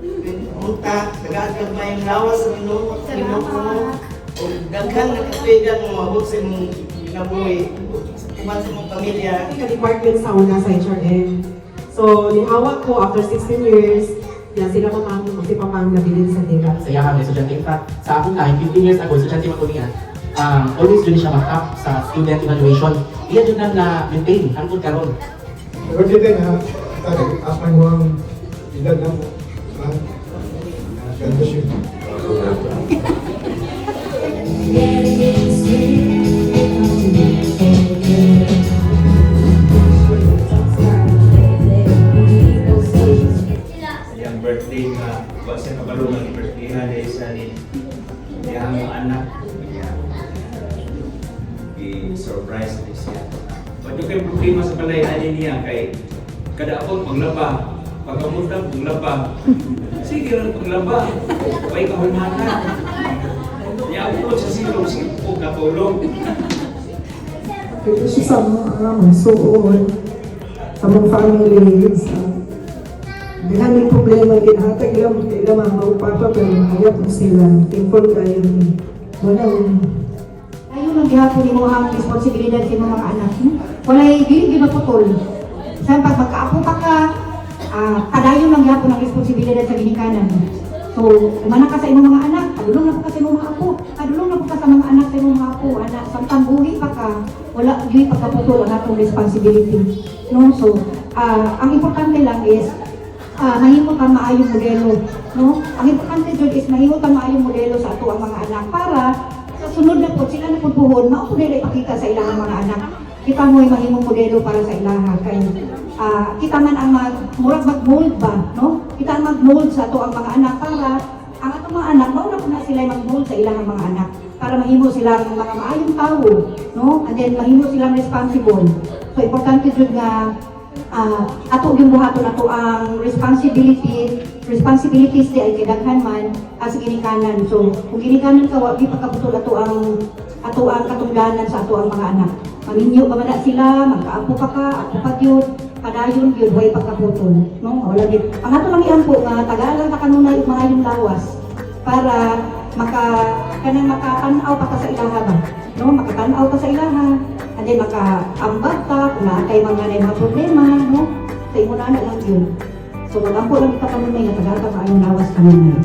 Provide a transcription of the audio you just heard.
Punta, tagaan ka ba yung lawas sa Ginoo, o daghang nakatuigan mo mabot sa imong kinabuhi, kuman sa imong pamilya. Department sa una sa HRM. So, nihawak ko after 16 years, yan sila si Pamang nabilin sa Dega. Saya kami estudyante. In fact, sa akong time, 15 years ago, estudyante makuningan, always dun siya mag-up sa student evaluation. Iyan dun na maintain, hanggang karon. Pero dito na, apan mo ang edad na mo. Ganda siya. Yang birthday nga, basta kabalungan ng birthday na dahil sa niyang anak. I-surprise na siya. Ba't yung kayo problema sa palayan niya kay kada ako paglaba, pag-amutan paglaba, sige lang paglaba, may kahulmanan. Iabot sa silong, sige po katulong. Ito siya sa mga suon, sa mga families. Dihan may problema, ginhatag ilang mga papa, pero mahayap mo sila. Thankful kayo ni Manang. Ayaw lang gihapon ni mo ang responsibilidad sa mga anak. Walay dili ginaputol. Sa pag magkaapo pa ka, kadayon lang gihapon ang responsibilidad sa ginikanan. So, umana ka sa imong mga anak, kadulong na po ka sa imong mga apo, kadulong na po ka sa mga anak sa imong mga apo, anak, samtang buhi pa ka, wala dili pagkaputol ang atong responsibility. No? So, ang importante lang is, mahimo ka maayong modelo. No? Ang importante dyan is mahimo ka maayong modelo sa ato ang mga anak para sa sunod na po, sila na po buhon, mao po nila ipakita sa ilang mga anak. Kita mo'y mahimong modelo para sa ilaha. Kaya kita man ang murag mag-mold ba, no? Kita ang mag-mold sa ato ang mga anak para ang atong mga anak, mauna po na sila mag-mold sa ilang mga anak para mahimo sila ng mga maayong tao, no? And then mahimo silang responsible. So importante jud nga ato yung buhaton ato ang responsibilities di ay kidaghan man as ginikanan. So kung ginikanan ka wa gyud pagkaputol ato ang katungdanan sa ato ang mga anak. Maminyo ba man sila, magkaapo pa ka, ako pa gyud, padayon gyud way pagkaputol, no? Wala gyud. Ang ato lang iampo nga tagalan ta kanunay og maayong lawas para makatan-aw pa ka sa ilaha ba, no? Makatan-aw ka sa ilaha. And then makaambag ka kung naatay mga problema, no? Sa imo na lang yun. So magampo lang ka kanunay nga tagalan ka maayong lawas kanunay.